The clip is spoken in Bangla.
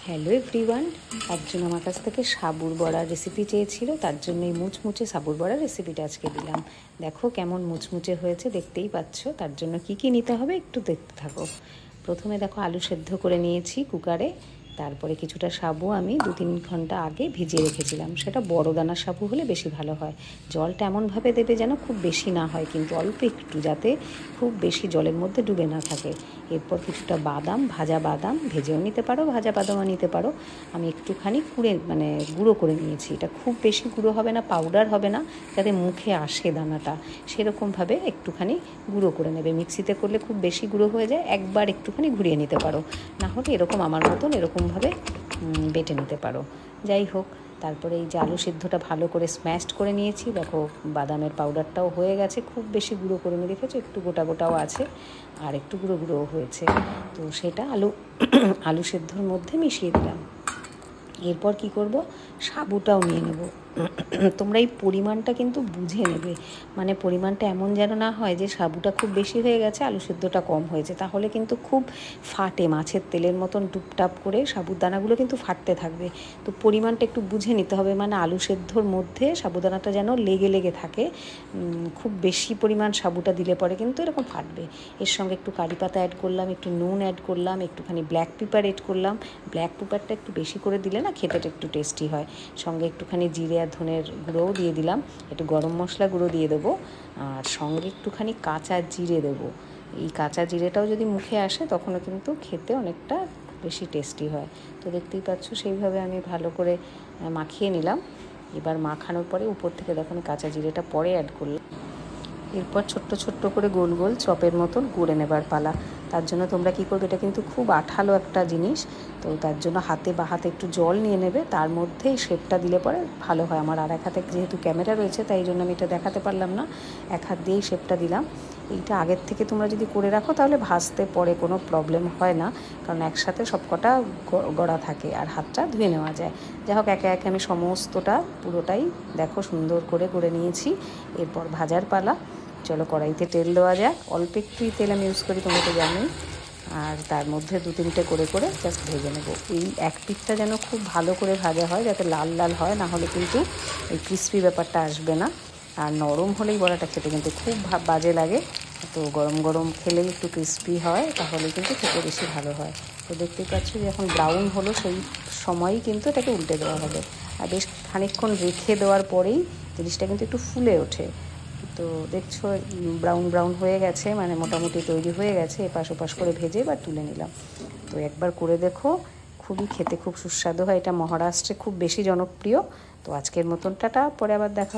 হ্যালো এভরিওয়ান, একজন আমার কাছ থেকে সাবুর বড়ার রেসিপি চেয়েছিল, তার জন্য এই মুচমুচে সাবুর বড়ার রেসিপিটা আজকে দিলাম। দেখো কেমন মুচমুচে হয়েছে, দেখতেই পাচ্ছ। তার জন্য কি কি নিতে হবে একটু দেখতে থাকো। প্রথমে দেখো আলু সেদ্ধ করে নিয়েছি কুকারে। তারপরে কিছুটা সাবু আমি 2-3 ঘন্টা আগে ভিজিয়ে রেখেছিলাম। সেটা বড় দানার সাবু হলে বেশি ভালো হয়। জলটা এমনভাবে দেবে যেন খুব বেশি না হয়, কিন্তু অল্প একটু, যাতে খুব বেশি জলের মধ্যে ডুবে না থাকে। এরপর কিছুটা বাদাম, ভাজা বাদাম ভেজেও নিতে পারো, ভাজা বাদামও নিতে পারো। আমি একটুখানি গুঁড়ো করে নিয়েছি। এটা খুব বেশি গুঁড়ো হবে না, পাউডার হবে না, যাতে মুখে আসে দানাটা, সেরকমভাবে একটুখানি গুঁড়ো করে নেবে। মিক্সিতে করলে খুব বেশি গুঁড়ো হয়ে যায়, একবার একটুখানি ঘুরিয়ে নিতে পারো। না হলে এরকম আমার মতন এরকমভাবে বেটে নিতে পারো। যাই হোক, তারপরে এই যে আলু সিদ্ধটা ভালো করে স্ম্যাশড করে নিয়েছি। দেখো বাদামের পাউডারটাও হয়ে গেছে, খুব বেশি গুঁড়ো করে নিয়ে দেখেছো, একটু গোটা গোটাও আছে আর একটু গুঁড়ো গুঁড়োও হয়েছে। তো সেটা আলু সিদ্ধর মধ্যে মিশিয়ে দিলাম। এরপর কি করব, সাবুটাও নিয়ে নেব। তোমরা এই পরিমাণটা কিন্তু বুঝে নেবে, মানে পরিমাণটা এমন যেন না হয় যে সাবুটা খুব বেশি হয়ে গেছে, আলু সেদ্ধটা কম হয়েছে, তাহলে কিন্তু খুব ফাটে, মাছের তেলের মতন টুপটাপ করে সাবুদানাগুলো কিন্তু ফাটতে থাকবে। তো পরিমাণটা একটু বুঝে নিতে হবে, মানে আলু সেদ্ধর মধ্যে সাবুদানাটা যেন লেগে লেগে থাকে। খুব বেশি পরিমাণ সাবুটা দিলে পরে কিন্তু এরকম ফাটবে। এর সঙ্গে একটু কারি পাতা অ্যাড করলাম, একটু নুন অ্যাড করলাম, একটুখানি ব্ল্যাক পেপার অ্যাড করলাম। ব্ল্যাক পেপারটা একটু বেশি করে দিলে না খেতেটা একটু টেস্টি হয়। সঙ্গে একটুখানি জিরে আর ধনের গুঁড়োও দিয়ে দিলাম, একটু গরম মশলা গুঁড়ো দিয়ে দেবো, আর সঙ্গে একটুখানি কাঁচা জিরে দেবো। এই কাঁচা জিরেটাও যদি মুখে আসে তখনও কিন্তু খেতে অনেকটা বেশি টেস্টি হয়। তো দেখতেই পাচ্ছ, সেইভাবে আমি ভালো করে মাখিয়ে নিলাম। এবার মাখানোর পরে উপর থেকে দেখো আমি কাঁচা জিরেটা পরে অ্যাড করলাম। এরপর ছোট্ট ছোট্ট করে গোল গোল চপের মতন গড়ে নেবার পালা। তার জন্য তোমরা কী করবে, এটা কিন্তু খুব আঠালো একটা জিনিস, তো তার জন্য হাতে একটু জল নিয়ে নেবে, তার মধ্যে এই শেপটা দিলে পরে ভালো হয়। আমার আর এক হাতে যেহেতু ক্যামেরা রয়েছে, তাই জন্য আমি এটা দেখাতে পারলাম না, এক হাত দিয়েই শেপটা দিলাম। এইটা আগের থেকে তোমরা যদি করে রাখো তাহলে ভাজতে পরে কোনো প্রবলেম হয় না, কারণ একসাথে সবকটা গড়া থাকে আর হাতটা ধুয়ে নেওয়া যায়। যাই হোক, একে একে আমি সমস্তটা পুরোটাই দেখো সুন্দর করে গড়ে নিয়েছি। এরপর ভাজার পালা। চলো কড়াইতে তেল দেওয়া যাক। অল্প একটুই তেল আমি ইউজ করি, তোমরা তো জানোই। আর তার মধ্যে 2-3টে করে জাস্ট ভেজে নেব। এই এক পিঠটা যেন খুব ভালো করে ভাজা হয়, যাতে লাল লাল হয়, না হলে কিন্তু এই ক্রিস্পি ব্যাপারটা আসবে না। আর নরম হলেই বড়াটা খেতে কিন্তু খুব বাজে লাগে। তো গরম গরম খেলেই একটু ক্রিস্পি হয়, তাহলে কিন্তু খেতে বেশি ভালো হয়। তো দেখতেই পাচ্ছ যে এখন ব্রাউন হলো, সেই সময়ই কিন্তু এটাকে উল্টে দেওয়া হবে। আর বেশ খানিকক্ষণ রেখে দেওয়ার পরেই জিনিসটা কিন্তু একটু ফুলে ওঠে। তো দেখছো ব্রাউন ব্রাউন হয়ে গেছে, মানে মোটামুটি তৈরি হয়ে গেছে। এপাশ ওপাশ করে ভেজে এবার তুলে নিলাম। তো একবার করে দেখো, খুবই খেতে খুব সুস্বাদু হয়। এটা মহারাষ্ট্রে খুব বেশি জনপ্রিয়। তো আজকের মতন টাটা, পরে আবার দেখা।